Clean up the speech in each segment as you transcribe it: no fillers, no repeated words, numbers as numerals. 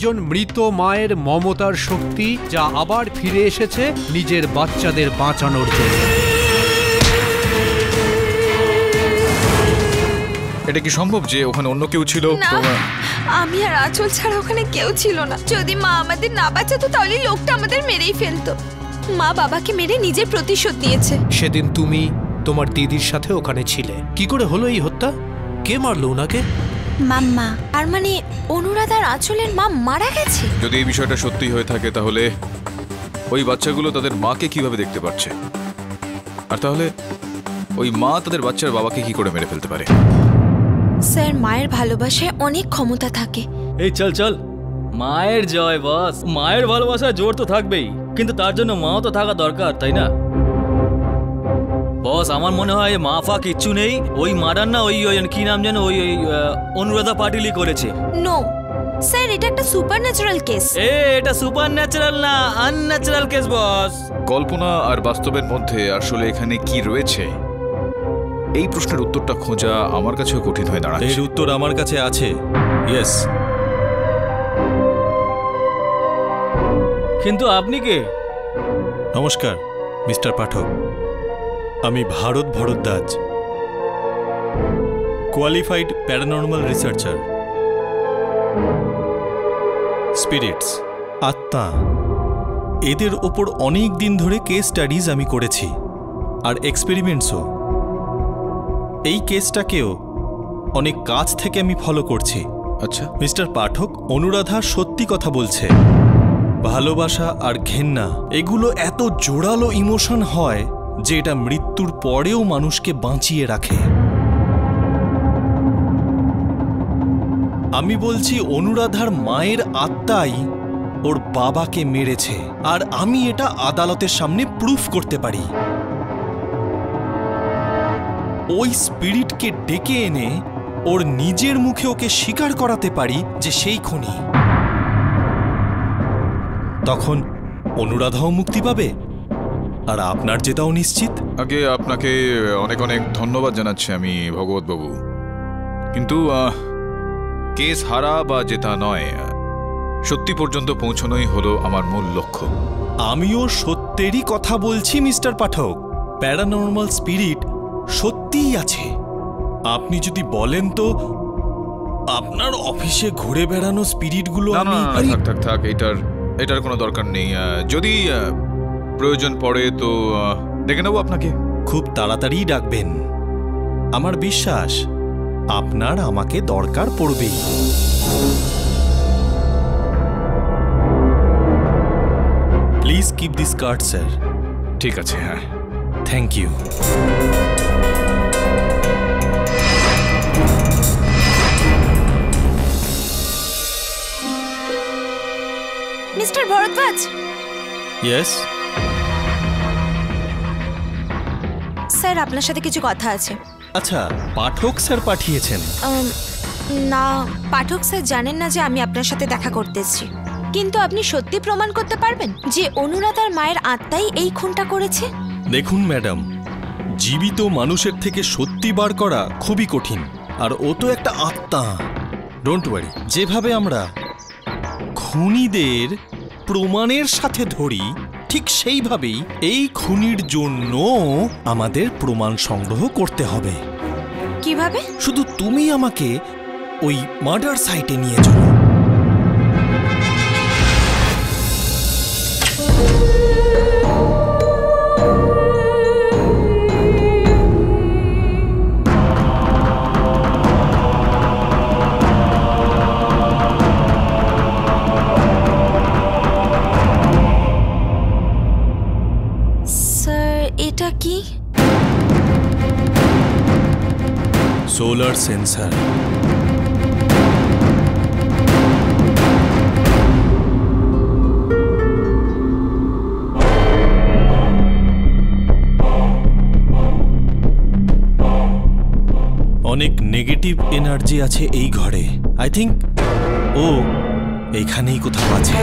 একজন মৃত মায়ের মমতার শক্তি, যা আবার ফিরে এসেছে নিজের বাচ্চাদের বাঁচানোর জন্য। এটা কি সম্ভব যে ওখানে অন্য কেউ ছিল? আমি আর আঁচল ছাড়া ওখানে কেউ ছিল না। যদি মা আমাদের না বাঁচাতো তাহলে লোকটা আমাদের মেরেই ফেলতো। মা বাবাকে মেরে নিজের প্রতিশোধ নিয়েছে। সেদিন তুমি তোমার দিদির সাথে ওখানে ছিলে। কি করে হলো এই হত্যা? কে মারলো ওনাকে? মাম্মা। আর মানে অনুরাধ আর আঁচলের মা মারা গেছে? যদি এই বিষয়টা সত্যি হয়ে থাকে তাহলে ওই বাচ্চাগুলো তাদের মাকে কিভাবে দেখতে পাচ্ছে, আর তাহলে ওই মা তাদের বাচ্চার বাবাকে কি করে মেরে ফেলতে পারে? স্যার, মায়ের ভালোবাসায় অনেক ক্ষমতা থাকে। এই চল চল, মায়ের জয় বস। মায়ের ভালোবাসায় জোর তো থাকবেই, কিন্তু তার জন্য মাও তো থাকা দরকার, তাই না বস? আমার মনে হয় মাফা কিচ্ছু নেই। ওই মার্ডার না ওই কি নাম যেন, ওই অনুরাধা পাটিলই করেছে। নো স্যার, এটা একটা সুপারন্যাচারাল কেস। এটা সুপারন্যাচারাল না, আনন্যাচারাল কেস বস। কল্পনা আর বাস্তবের মধ্যে আসলে এখানে কি রয়েছে, এই প্রশ্নের উত্তরটা খোঁজা আমার কাছেও কঠিন হয়ে দাঁড়াচ্ছে। এর উত্তর আমার কাছে আছে, ইয়েস। কিন্তু আপনি কে? নমস্কার মিস্টার পাঠক, আমি Bharat Bharadwaj, qualified paranormal researcher. Spirits, আত্মা, এদের ওপর অনেক দিন ধরে কেস স্টাডিজ আমি করেছি, আর এক্সপেরিমেন্টসও। এই কেসটাকেও অনেক কাছ থেকে আমি ফলো করছি। আচ্ছা মিস্টার পাঠক, অনুরাধা সত্যি কথা বলছে। ভালোবাসা আর ঘেন্না এগুলো এত জোরালো ইমোশন হয় যে এটা মৃত্যুর পরেও মানুষকে বাঁচিয়ে রাখে। আমি বলছি অনুরাধার মায়ের আত্মাই ওর বাবাকে মেরেছে, আর আমি এটা আদালতের সামনে প্রুফ করতে পারি। ওই স্পিরিটকে ডেকে এনে ওর নিজের মুখে ওকে স্বীকার করাতে পারি যে সেই খুনি। তখন অনুরাধাও মুক্তি পাবে, আর আপনার জেতাও নিশ্চিত। আগে আপনাকে অনেক অনেক ধন্যবাদ জানাচ্ছি আমি ভগবত বাবু, কিন্তু কেস হারা বা জেতা নয়, সত্যি পর্যন্ত পৌঁছানোই হলো আমার মূল লক্ষ্য। আমিও সত্যেরই কথা বলছি মিস্টার পাঠক। প্যারানর্মাল স্পিরিট সত্যিই আছে। আপনি যদি বলেন তো আপনার অফিসে ঘুরে বেড়ানো স্পিরিটগুলো আমি... থাক, এটার কোনো দরকার নেই। যদি প্রয়োজন পড়ে তো ডেকে নেবো আপনাকে। খুব তাড়াতাড়ি ডাকবেন। আমার বিশ্বাস আপনার আমাকে দরকার পড়বেই। Please keep this card sir. ঠিক আছে, হ্যাঁ, thank you. Mister Bharadwaj. Yes sir, আপনার সাথে কিছু কথা আছে। আচ্ছা, পাঠক স্যার পাঠিয়েছেন? না, পাঠক স্যার জানেন না যে আমি আপনার সাথে দেখা করতে এসেছি। কিন্তু আপনি সত্যি প্রমাণ করতে পারবেন যে অনুরাধার মায়ের আত্মাই এই খুনটা করেছে? দেখুন ম্যাডাম, জীবিত মানুষের থেকে সত্যি বার করা খুবই কঠিন, আর ও তো একটা আত্মা। ডোন্ট ওয়ারি, যেভাবে আমরা খুনিদের প্রমাণের সাথে ধরি, ঠিক সেইভাবেই এই খুনির জন্য আমাদের প্রমাণ সংগ্রহ করতে হবে। কিভাবে? শুধু তুমি আমাকে ওই মার্ডার সাইটে নিয়ে চলো। এটা কি? Solar sensor. অনেক নেগেটিভ এনার্জি আছে এই ঘরে। আই থিঙ্ক ও এইখানেই কোথাও আছে।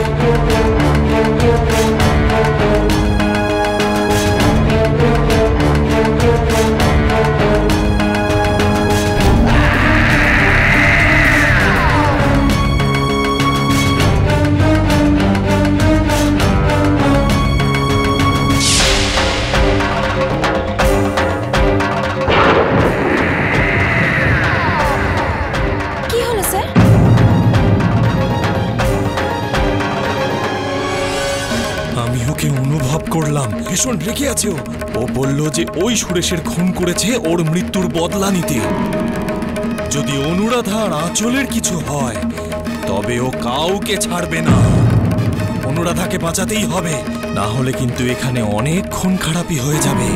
আমি ওকে অনুভব করলাম, ভীষণ রেগে আছে ও। ও বলল যে ওই সুরেশের খুন করেছে ওর মৃত্যুর বদলা নিতে। যদি অনুরাধা আর আঁচলের কিছু হয় তবে ও কাউকে ছাড়বে না। অনুরাধাকে বাঁচাতেই হবে, না হলে কিন্তু এখানে অনেক খুন খারাপি হয়ে যাবে।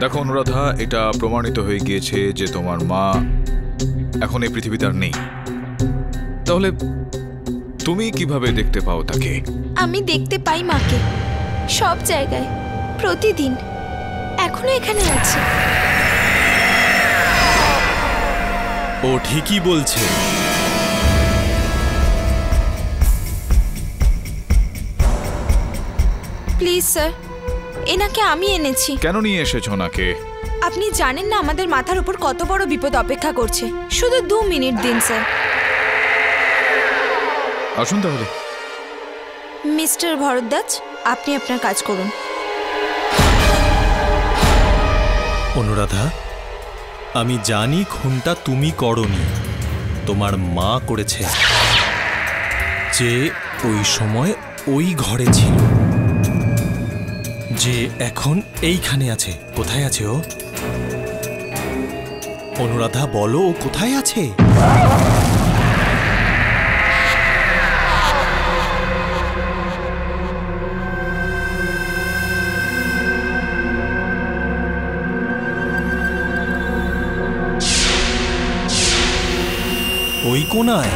দেখো অনুরাধা, এটা প্রমাণিত হয়ে গিয়েছে যে তোমার মা এখন এই পৃথিবীতে আর নেই। তাহলে তুমি কিভাবে দেখতে পাও তাকে? আমি দেখতে পাই মাকে সব জায়গায়, প্রতিদিন। এখনো এখানে আছে। ও ঠিকই বলছে। প্লিজ স্যার, এনাকে আমি এনেছি। কেন নিয়ে এসেছো ওনাকে? আপনি জানেন না আমাদের মাথার উপর কত বড় বিপদ অপেক্ষা করছে। শুধু 2 মিনিট দিন স্যার। আসুন তাহলে। মিস্টার ভরদ্বাজ, আপনি আপনার কাজ করুন। অনুরাধা, আমি জানি খুনটা তুমি করনি, তোমার মা করেছে, যে ওই সময় ওই ঘরে ছিল, যে এখন এইখানে আছে। কোথায় আছে ও? অনুরাধা বলো, ও কোথায় আছে? ওই কোনায়,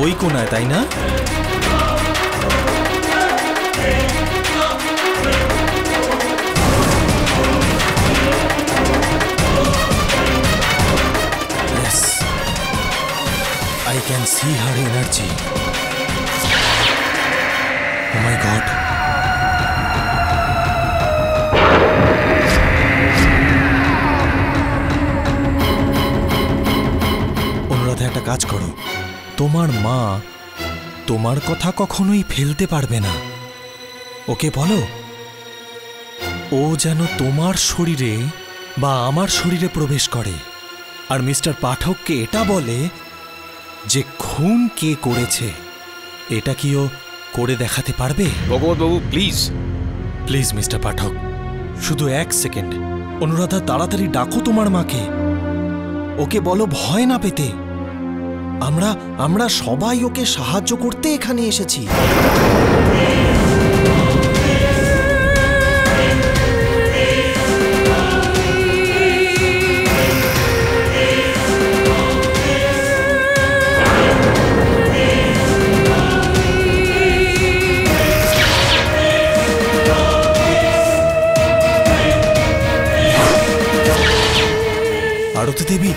ওই কোনায়, তাই না? Yes, I can see her energy. Oh my God. একটা কাজ করো, তোমার মা তোমার কথা কখনোই ফেলতে পারবে না। ওকে বলো ও যেন তোমার শরীরে বা আমার শরীরে প্রবেশ করে, আর মিস্টার পাঠককে এটা বলে যে খুন কে করেছে। এটা কি ও করে দেখাতে পারবে? ভগবতবাবু প্লিজ। প্লিজ মিস্টার পাঠক, শুধু 1 সেকেন্ড। অনুরাধা, তাড়াতাড়ি ডাকো তোমার মাকে। ওকে বলো ভয় না পেতে। আমরা সবাই ওকে সাহায্য করতে এখানে এসেছি। আরতি দেবী,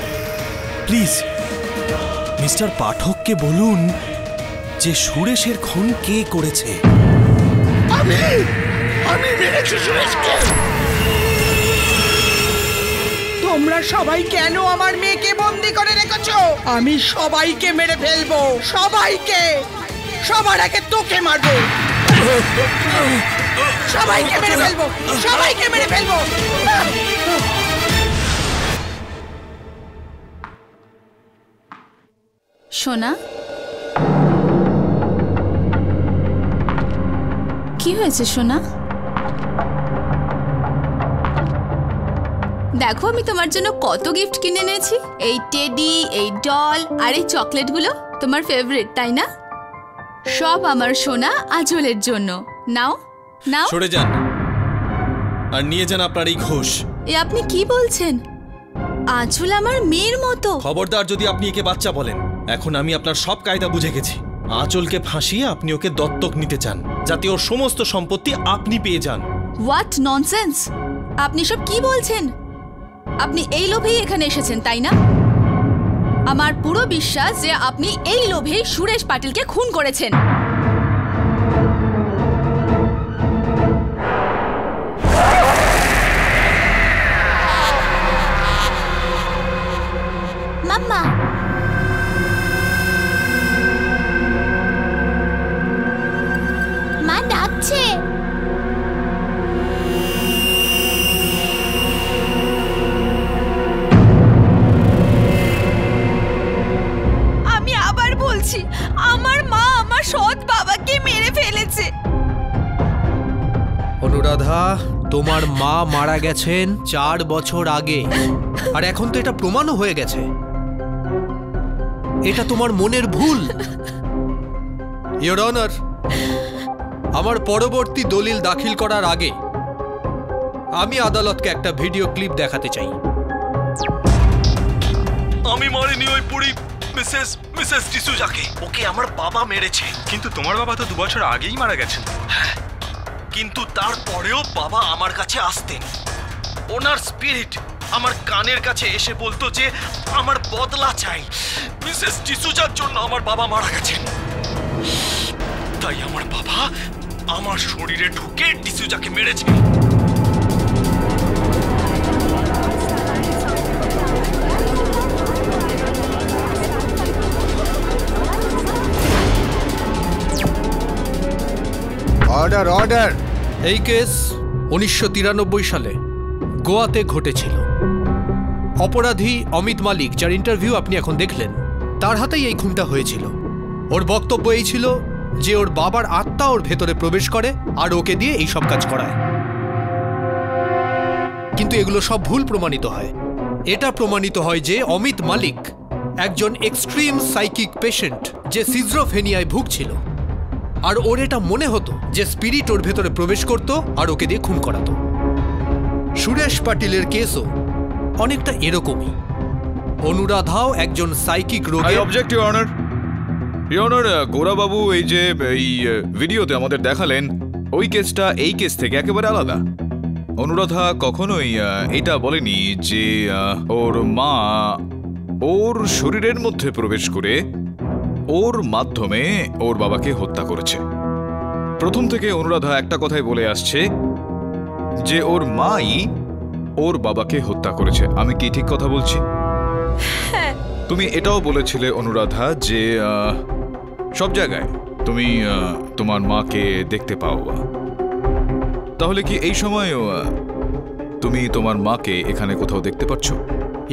প্লিজ মিস্টার পাঠককে বলুন যে সুরেশের খুন কে করেছে। আমি মেরেছি সুরেশকে। তোমরা সবাই কেন আমার মেয়েকে বন্দি করে রেখেছো? আমি সবাইকে মেরে ফেলবো, সবাইকে। সবার আগে তোকে মারবো। সবাইকে মেরে ফেলবো, সবাইকে মেরে ফেলবো। সোনা, কি হয়েছে সোনা? দেখো আমি তোমার জন্য কত গিফট কিনে এনেছি। এই টেডি, এই ডল আর এই চকলেটগুলো তোমার ফেভারিট, তাই না? সব আমার সোনা আঁচলের জন্য। নাও নাও। সরে যান আর নিয়ে যান আপনার এই ঘোষ। এ আপনি কি বলছেন? আঁচল আমার মেয়ের মতো। খবরদার যদি আপনি একে বাচ্চা বলেন। এখন আমি আপনার সব কায়দা বুঝে গেছি। আঁচলকে ফাঁসিয়ে আপনি ওকে দত্তক নিতে চান, যাতে ওর সমস্ত সম্পত্তি আপনি পেয়ে যান। What nonsense! আপনি সব কি বলছেন? আপনি এই লোভেই এখানে এসেছেন, তাই না? আমার পুরো বিশ্বাস যে আপনি এই লোভেই সুরেশ পাটিলকে খুন করেছেন। মাম্মা, মা ডাকছে। আমি আবার বলছি, আমার মা আমার সৎ অনুরাধা, তোমার মা মারা গেছেন 4 বছর আগে, আর এখন তো এটা প্রমাণও হয়ে গেছে। এটা তোমার মনের ভুল। ইওর অনার, আমার পরবর্তী দলিল দাখিল করার আগে আমি আদালতকে একটা ভিডিও ক্লিপ দেখাতে চাই। আমি মারিনি ওই পুরি মিসেস ডিসুজাকে। ওকে আমার বাবা মেরেছে। কিন্তু তোমার বাবা তো 2 বছর আগেই মারা গেছেন। হ্যাঁ, কিন্তু তারপরেও বাবা আমার কাছে আসতেন। ওনার স্পিরিট আমার কানের কাছে এসে বলতো যে আমার বদলা চাই। মিসেস ডিসুজার জন্য আমার বাবা মারা গেছেন। তাই আমার বাবা আমার শরীরে ঢুকে ডিসুজাকে মেরেছে। Order order. এই কেস 1993 সালে গোয়াতে ঘটেছিল। অপরাধী অমিত মালিক, যার ইন্টারভিউ আপনি এখন দেখলেন, তার হাতেই এই খুনটা হয়েছিল। ওর বক্তব্য এই ছিল যে ওর বাবার আত্মা ওর ভেতরে প্রবেশ করে আর ওকে দিয়ে এই সব কাজ করায়। কিন্তু এগুলো সব ভুল প্রমাণিত হয়। এটা প্রমাণিত হয় যে অমিত মালিক একজন এক্সট্রিম সাইকিক পেশেন্ট, যে সিজোফ্রেনিয়ায় ভুগছিল। আর ওর এটা মনে হতো যে স্পিরিট ওর ভেতরে প্রবেশ করত আর ওকে দিয়ে খুন করাতো। সুরেশ পাটিলের কেসও অনেকটা এরকমই। অনুরাধাও একজন সাইকিক রোগী। Object your honour. Your honour, গোরাবাবু এই যে এই ভিডিওতে আমাদের দেখালেন, ওই কেসটা এই কেস থেকে একেবারে আলাদা। অনুরাধা কখনোই এটা বলেনি যে ওর মা ওর শরীরের মধ্যে প্রবেশ করে ওর মাধ্যমে ওর বাবাকে হত্যা করেছে। প্রথম থেকে অনুরাধা একটা কথাই বলে আসছে যে ওর মাই ওর বাবাকে হত্যা করেছে। আমি কি ঠিক কথা বলছি? তুমি এটাও বলেছিলে অনুরাধা যে সব জায়গায় তুমি তোমার মাকে দেখতে পাও। তাহলে কি এই সময়ও তুমি তোমার মাকে এখানে কোথাও দেখতে পাচ্ছ?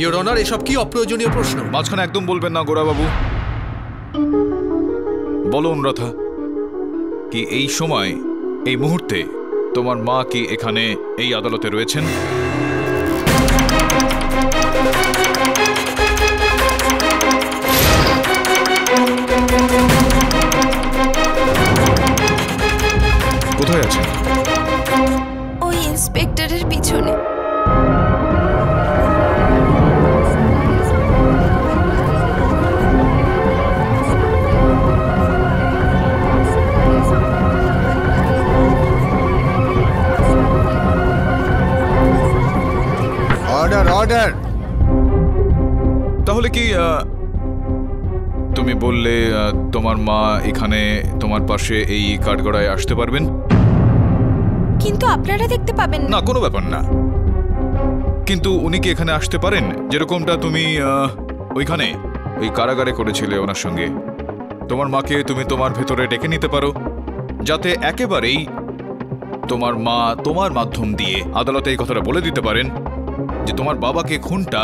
ইওর অনার, এসব কি অপ্রয়োজনীয় প্রশ্ন? মাঝখানে একদম বলবেন না গোরাবাবু। বলো অনুরাধা, কি এই সময় এই মুহূর্তে তোমার মা কি এখানে এই আদালতে রয়েছেন? কোথায় আছেন? ওই ইন্সপেক্টরের পিছনে। Order order. তাহলে কি তুমি বললে তোমার মা এখানে তোমার পাশে এই কাঠগড়ায় আসতে পারবেন? কিন্তু আপনারা দেখতে পাবেন না, কোনো ব্যাপার না। কিন্তু উনি কি এখানে আসতে পারেন, যেরকমটা তুমি ওইখানে ওই কারাগারে করেছিলে ওনার সঙ্গে? তোমার মাকে তুমি তোমার ভেতরে ডেকে নিতে পারো, যাতে একেবারেই তোমার মা তোমার মাধ্যম দিয়ে আদালতে এই কথাটা বলে দিতে পারেন যে তোমার বাবাকে খুনটা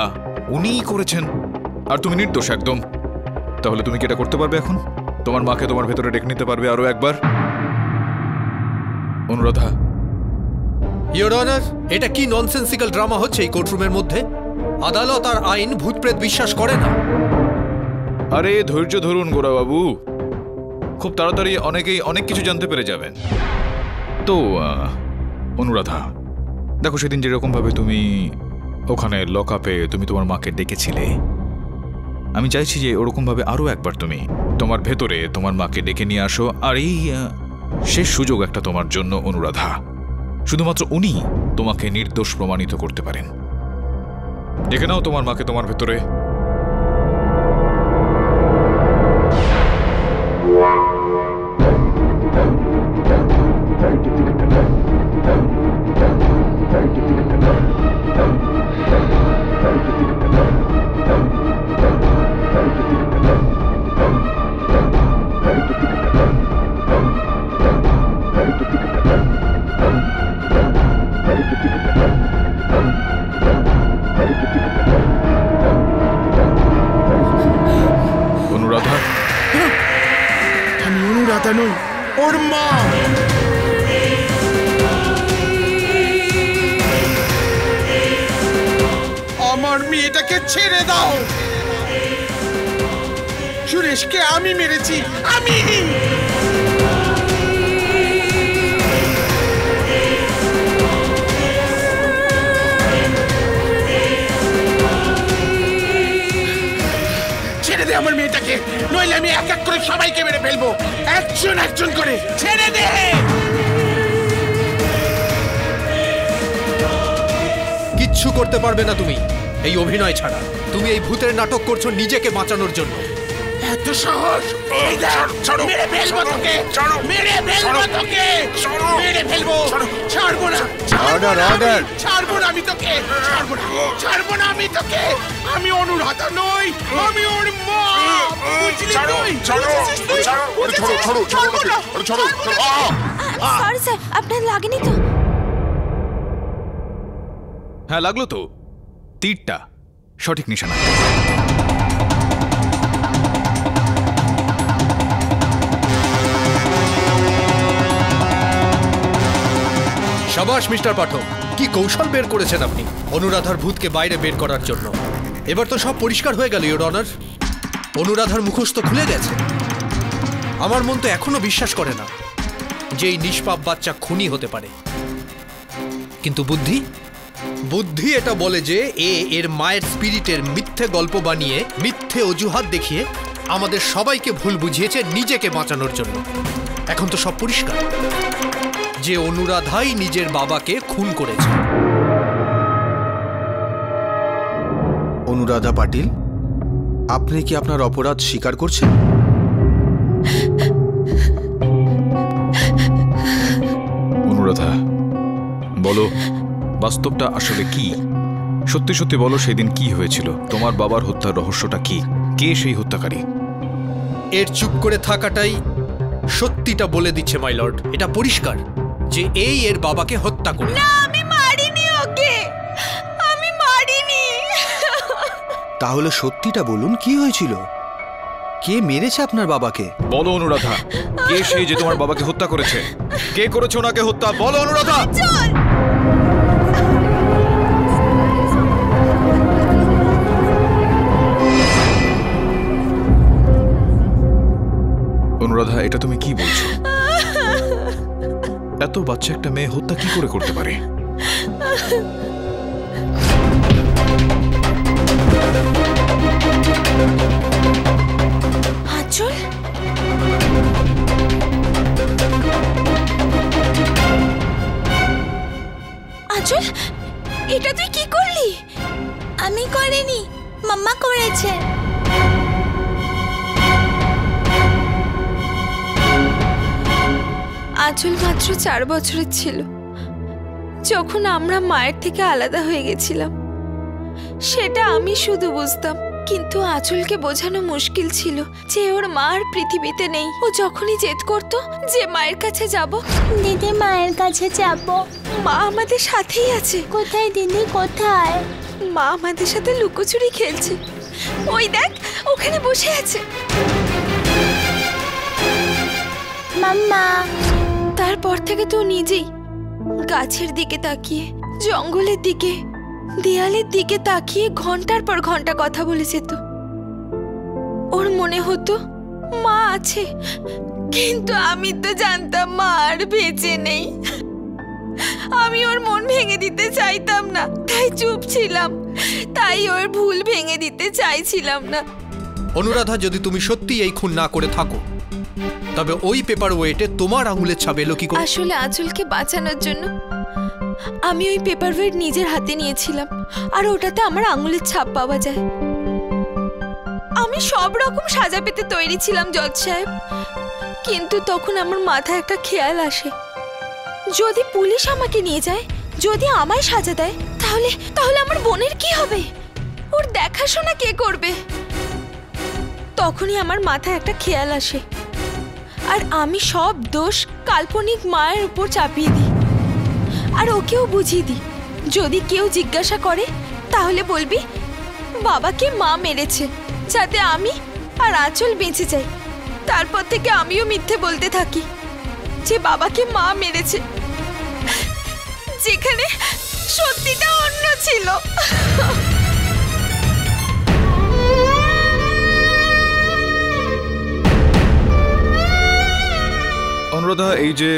উনিই করেছেন আর তুমি নির্দোষ একদম। তাহলে তুমি কি এটা করতে পারবে? এখন তোমার মাকে তোমার ভেতরে ডেকে নিতে পারবে আরো একবার? অনুরাধা। ইওর অনার, এটা কি ননসেন্সিক্যাল ড্রামা হচ্ছে এই কোর্টরুমের মধ্যে? আদালত আর আইন ভূতপ্রেত বিশ্বাস করে না। আরে ধৈর্য ধরুন গোরাবাবু, খুব তাড়াতাড়ি অনেকেই অনেক কিছু জানতে পেরে যাবেন। তো অনুরাধা, দেখো সেদিন যেরকম ভাবে তুমি ওখানে লকআপে তুমি তোমার মাকে ডেকেছিলে, আমি চাইছি যে ওরকম ভাবে আরো একবার তুমি তোমার ভেতরে তোমার মাকে ডেকে নিয়ে আসো। আর এই শেষ সুযোগ একটা তোমার জন্য অনুরাধা। শুধুমাত্র উনি তোমাকে নির্দোষ প্রমাণিত করতে পারেন। ডেকে নাও তোমার মাকে তোমার ভেতরে। অনুরাধা, আমি অনুরাধা নই, ওর মা। আমার মেয়েটাকে ছেড়ে দাও। সুরেশকে আমি মেরেছি, আমি। ছেড়ে দে আমার মেয়েটাকে, নইলে আমি এক এক করে সবাইকে মেরে ফেলবো, একজন একজন করে। ছেড়ে দে। কিচ্ছু করতে পারবে না তুমি এই অভিনয় ছাড়া। তুমি এই ভূতের নাটক করছো নিজেকে বাঁচানোর জন্য। এত সাহস! মেরে ফেলবো তোকে, মেরে ফেলবো তোকে, মেরে ফেলবো। ছাড়বো না, ছাড়বো না আমি তোকে, ছাড়বো না আমি তোকে। আমি অনুরাধা নই, আমি ওর মা। বুঝলি তুই? সরি স্যার, আপনার লাগেনি তো? হ্যাঁ লাগলো তো, তীরটা সঠিক নিশানা। শাবাশ মিস্টার পাঠক, কি কৌশল বের করেছেন আপনি অনুরাধার ভূতকে বাইরে বের করার জন্য। এবার তো সব পরিষ্কার হয়ে গেল ইওর অনার। অনুরাধার মুখোশ তো খুলে গেছে। আমার মন তো এখনো বিশ্বাস করে না যে এই নিষ্পাপ বাচ্চা খুনি হতে পারে। কিন্তু বুদ্ধি বুদ্ধি এটা বলে যে এর মায়ের স্পিরিটের মিথ্যে গল্প বানিয়ে, মিথ্যে অজুহাত দেখিয়ে আমাদের সবাইকে ভুল বুঝিয়েছে নিজেকে বাঁচানোর জন্য। এখন তো সব পরিষ্কার যে অনুরাধাই নিজের বাবাকে খুন করেছে। অনুরাধা পাটিল, আপনি কি আপনার অপরাধ স্বীকার করছেন? অনুরাধা, বলো বাস্তবটা আসলে কি? সত্যি সত্যি বলো, সেদিন কি হয়েছিল? তোমার বাবার হত্যার রহস্যটা কি? কে সেই হত্যাকারী? এর চুপ করে থাকাটাই সত্যিটা বলে দিচ্ছে মাই লর্ড। এটা পরিষ্কার যে এর বাবাকে হত্যা করে। না, আমি মারিনি ওকে, আমি মারিনি। তাহলে সত্যিটা বলুন, কি হয়েছিল? কে মেরেছে আপনার বাবাকে? বলো অনুরাধা, কে সেই যে তোমার বাবাকে হত্যা করেছে? কে করেছে ওনাকে হত্যা? বলো অনুরাধা। অনুরাধা, এটা তুমি কি বলছো? এত বাচ্চা একটা মেয়ে হত্যা কি করে করতে পারে? আঁচল, আঁচল, এটা তুই কি করলি? আমি করিনি, মাম্মা করেছে। আঁচল মাত্র 4 বছরের ছিল যখন আমরা মায়ের থেকে আলাদা হয়ে গেছিলাম। সেটা আমি শুধু বুঝতাম, কিন্তু আঁচলকে বোঝানো মুশকিল ছিল যে ওর মা আর পৃথিবীতে নেই। ও যখনই জেদ করত যে মায়ের কাছে যাব, দিদি মায়ের কাছে যাব। মা আমাদের সাথেই আছে। কোথায় দিদি, কোথায়? মা আমাদের সাথে লুকোচুরি খেলছে। ওই দেখ, ওখানে বসে আছে মাম্মা। তারপর থেকে তো নিজেই গাছের দিকে তাকিয়ে, জঙ্গলের দিকে, দেয়ালের দিকে তাকিয়ে ঘন্টার পর ঘন্টা কথা বলে যেত। ওর মনে হতো মা আছে, কিন্তু আমি তো জানতাম মা আর বেঁচে নেই। আমি ওর মন ভেঙে দিতে চাইতাম না, তাই চুপ ছিলাম। তাই ওর ভুল ভেঙে দিতে চাইছিলাম না। অনুরাধা, যদি তুমি সত্যি এই খুন না করে থাকো, তবে ওই পেপার ওয়েটে তোমার আঙুলের ছাপ এলো কি করে? আসলে আঁচলকে বাঁচানোর জন্য আমি ওই পেপার ওয়েট নিজের হাতে নিয়েছিলাম, আর ওটাতে আমার আঙুলের ছাপ পাওয়া যায়। আমি সব রকম সাজা পেতে তৈরি ছিলাম জজ সাহেব, কিন্তু তখন আমার মাথায় একটা খেয়াল আসে, যদি পুলিশ আমাকে নিয়ে যায়, যদি আমায় সাজা দেয়, তাহলে আমার বোনের কি হবে? ওর দেখাশোনা কে করবে? তখনই আমার মাথায় একটা খেয়াল আসে, আর আমি সব দোষ কাল্পনিক মায়ের উপর চাপিয়ে দিই, আর ওকেও বুঝিয়ে দিই, যদি কেউ জিজ্ঞাসা করে তাহলে বলবি বাবাকে মা মেরেছে, যাতে আমি আর আঁচল বেঁচে যাই। তারপর থেকে আমিও মিথ্যে বলতে থাকি যে বাবাকে মা মেরেছে, যেখানে সত্যিটা অন্য ছিল। অনুরাধা, এই যে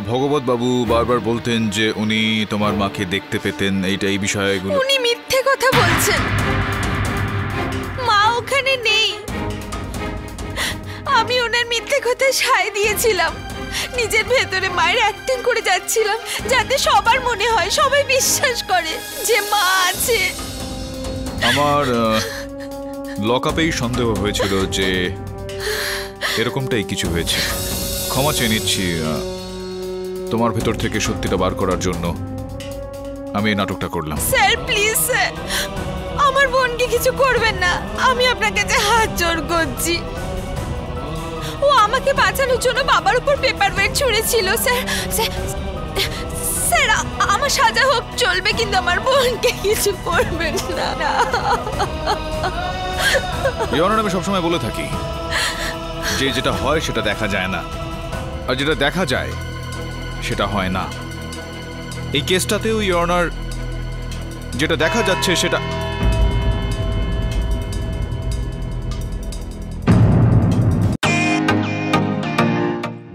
ভগবত বাবু বারবার বলতেন যে উনি তোমার মাকে দেখতে পেতেন, এই বিষয়গুলো উনি মিথ্যে কথা বলছেন। মা ওখানে নেই। আমি ওনার মিথ্যে কথা সায় দিয়েছিলাম। নিজের ভেতরে মায়ের অ্যাক্টিং করে যাচ্ছিলাম, যাতে সবার মনে হয়, সবাই বিশ্বাস করে যে মা আছে। আমার লকআপেই সন্দেহ হয়েছিল যে এরকমটাই কিছু হয়েছে। ক্ষমা চেয়ে নিচ্ছি তোমার ভেতর থেকে সত্যিটা বার করার জন্য আমি এই নাটকটা করলাম। স্যার প্লিজ স্যার, আমার বোনকে কিছু করবেন না, আমি আপনার কাছে হাত জোড় করছি। ও আমাকে বাঁচানোর জন্য বাবার উপর পেপার ওয়েট ছুঁড়েছিল। স্যার স্যার আমার সাজা হোক চলবে, কিন্তু আমার বোনকে কিছু করবেন না। আমি সবসময় বলে থাকি যে যেটা হয় সেটা দেখা যায় না, আর যেটা দেখা যায় সেটা হয় না। এই কেসটাতেও ইয়র্নার যেটা দেখা যাচ্ছে সেটা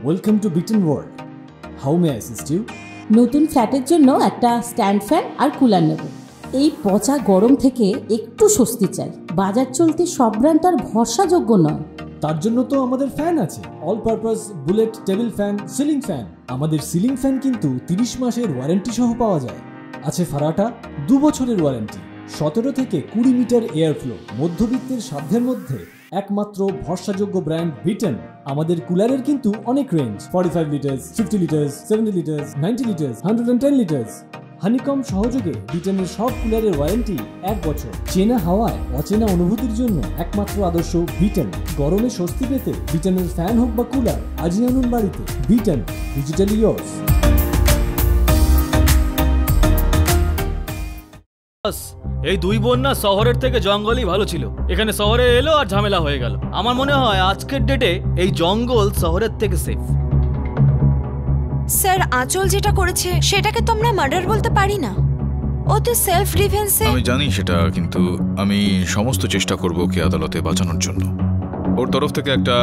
ওয়েলকাম টু বিটেন world. How may I assist you? নতুন ফ্ল্যাটের জন্য একটা স্ট্যান্ড ফ্যান আর কুলার নেব। এই পচা গরম থেকে একটু স্বস্তি চাই। বাজার চলতে সব ব্র্যান্ড আর ভরসাযোগ্য নয়। তার জন্য তো আমাদের ফ্যান আছে, all purpose bullet table fan, ceiling fan. আমাদের সিলিং ফ্যান কিন্তু 30 মাসের ওয়ারেন্টি সহ পাওয়া যায়। আছে ফারাটা 2 বছরের ওয়ারেন্টি, 17 থেকে 20 মিটার এয়ার ফ্লো, মধ্যবিত্তের সাধ্যের মধ্যে একমাত্র ভরসাযোগ্য ব্র্যান্ড বিটেন। আমাদের কুলারের কিন্তু অনেক range, 45 litres, 50 litres, 70 litres, 90 litres, 110 litres. Honeycomb সহযোগে বিটেনের সব কুলারের ওয়ারেন্টি 1 বছর। চেনা হাওয়ায় অচেনা অনুভূতির জন্য একমাত্র আদর্শ বিটেন। গরমে স্বস্তি পেতে বিটেনের ফ্যান হোক বা কুলার, আজই আনুন বাড়িতে। Beaten, digitally yours. এই দুই বোন না শহরের থেকে জঙ্গলই ভালো ছিল। এখানে শহরে এলো আর ঝামেলা হয়ে গেল। আমার মনে হয় আজকের ডেটে এই জঙ্গল শহরের থেকে সেফ। স্যার আঁচল যেটা করেছে সেটাকে তো আমরা মার্ডার বলতে পারি না, ও তো সেলফ ডিফেন্সে। আমি জানি সেটা, কিন্তু আমি সমস্ত চেষ্টা করব ওকে আদালতে বাঁচানোর জন্য। ওর তরফ থেকে একটা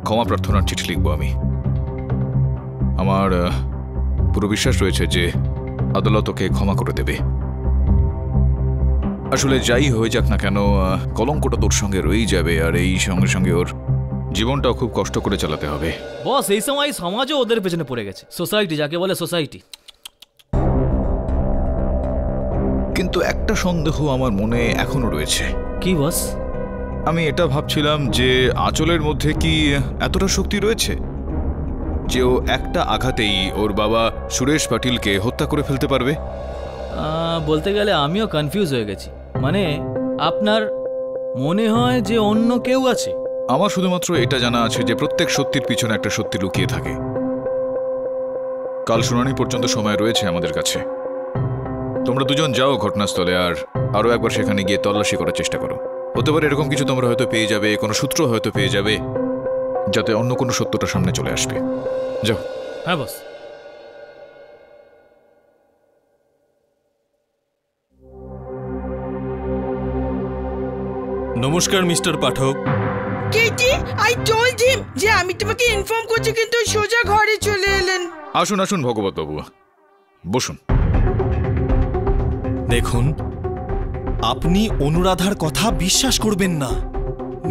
ক্ষমা প্রার্থনার চিঠি লিখবো আমি। আমার পুরো বিশ্বাস রয়েছে যে আদালত ওকে ক্ষমা করে দেবে। আসলে যাই হয়ে যাক না কেন, কলঙ্কটা তোর সঙ্গে রয়েই যাবে, আর এই সঙ্গে সঙ্গে ওর জীবনটাও খুব কষ্ট করে চালাতে হবে। বস এই সময় সমাজও ওদের পেছনে পড়ে গেছে, সোসাইটি যাকে বলে সোসাইটি। কিন্তু একটা সন্দেহ আমার মনে এখনো রয়েছে। কি বস? আমি এটা ভাবছিলাম যে আঁচলের মধ্যে কি এতটা শক্তি রয়েছে যে ও একটা আঘাতেই ওর বাবা সুরেশ পাটিলকে হত্যা করে ফেলতে পারবে। বলতে গেলে আমিও কনফিউজ হয়ে গেছি। মানে আপনার মনে হয় যে অন্য কেউ আছে? আমার শুধুমাত্র এটা জানা আছে যে প্রত্যেক সত্যির পিছনে একটা সত্যি লুকিয়ে থাকে। কাল শুনানি পর্যন্ত সময় রয়েছে আমাদের কাছে। তোমরা দুজন যাও ঘটনাস্থলে, আর আরো একবার সেখানে গিয়ে তল্লাশি করার চেষ্টা করো। হতে পারে এরকম কিছু তোমরা হয়তো পেয়ে যাবে, কোনো সূত্র হয়তো পেয়ে যাবে, যাতে অন্য কোনো সত্যটা সামনে চলে আসবে। যাও। হ্যাঁ বস। নমস্কার mister Pathak. Katie, I told him যে আমি তোমাকে ইনফর্ম করছি, কিন্তু সোজা ঘরে চলে এলেন। আসুন আসুন ভগবত বাবু, বসুন। দেখুন, আপনি অনুরাধার কথা বিশ্বাস করবেন না।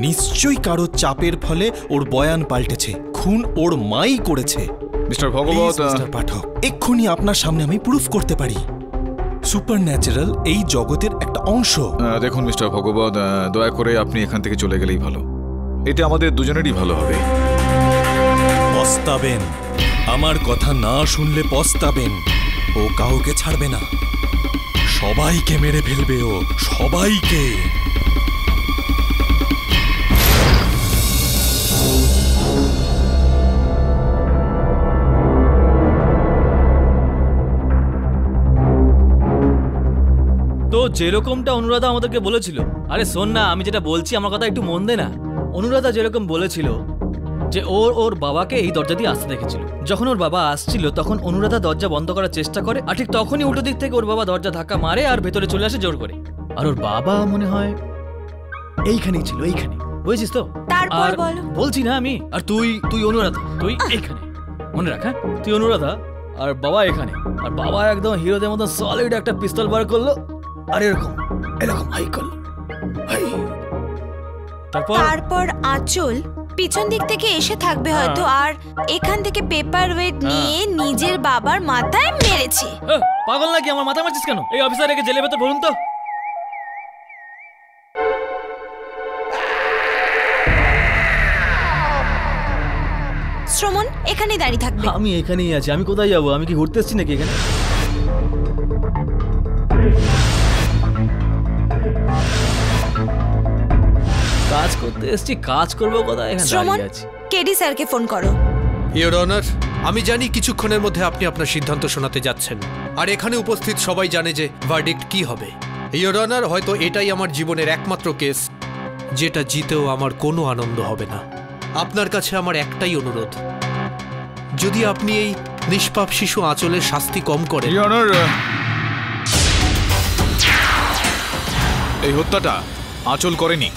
নিশ্চয়ই কারো চাপের ফলে ওর বয়ান পাল্টেছে। খুন ওর মাই করেছে। মিস্টার ভগবত, মিস্টার পাঠক, এক্ষুনি আপনার সামনে আমি প্রুফ করতে পারি। সুপারন্যাচারাল এই জগতের একটা অংশ। দেখুন মিস্টার ভগবত, দয়া করে আপনি এখান থেকে চলে গেলেই ভালো। এতে আমাদের দুজনেরই ভালো হবে। পস্তাবেন, আমার কথা না শুনলে পস্তাবেন। ও কাউকে ছাড়বে না, সবাইকে মেরে ফেলবে ও, সবাইকে। তো যেরকমটা অনুরাধা আমাদেরকে বলেছিল, আরে শোন না, আমি যেটা বলছি আমার কথা একটু মন দে না। অনুরাধা যেরকম বলেছিল যে ওর বাবাকে এই দরজা দিয়ে আসতে দেখেছিল। যখন ওর বাবা আসছিল তখন অনুরাধা দরজা বন্ধ করার চেষ্টা করে, আর ঠিক তখনই উল্টো দিক থেকে ওর বাবা দরজা ধাক্কা মারে আর ভেতরে চলে আসে জোর করে। আর ওর বাবা মনে হয় এইখানেই ছিল, এইখানে, বুঝেছিস তো? তারপর বলো। বলছি না আমি। আর তুই অনুরাধা, তুই এইখানে। মনে রাখ, হ্যাঁ? তুই অনুরাধা আর বাবা এখানে, আর বাবা একদম হিরোদের মতো সলিড একটা পিস্তল বার করলো আর এরকম এরকম হাই করলো, হাই। তারপর আঁচল পিছন দিক থেকে এসে থাকবে হয়তো, আর এখান থেকে পেপার ওয়েট নিয়ে নিজের বাবার মাথায় মেরেছে। পাগল নাকি? আমার মাথা মারছিস কেন? এই অফিসার রেখে জেলে ভেতর বলুন তো। শ্রমণ এখানেই দাঁড়িয়ে থাকবে। আমি এখানেই আছি। আমি কোথায় যাবো? আমি কি ঘুরতে এসেছি নাকি এখানে? কাজ করতে এসেছি, কাজ করবো কোথায়? এখানে দাঁড়িয়ে আছি। কেডি স্যারকে ফোন করো। ইওর অনার, আমি জানি কিছুক্ষণের মধ্যে আপনি আপনার সিদ্ধান্ত শোনাতে যাচ্ছেন, আর এখানে উপস্থিত সবাই জানে যে ভার্ডিক্ট কি হবে। ইওর অনার, হয়তো এটাই আমার জীবনের একমাত্র কেস যেটা জিতেও আমার কোনো আনন্দ হবে না। আপনার কাছে আমার একটাই অনুরোধ, যদি আপনি এই নিষ্পাপ শিশু আঁচলের শাস্তি কম করেন। ইওর অনার, এই হত্যাটা আঁচল করেনি।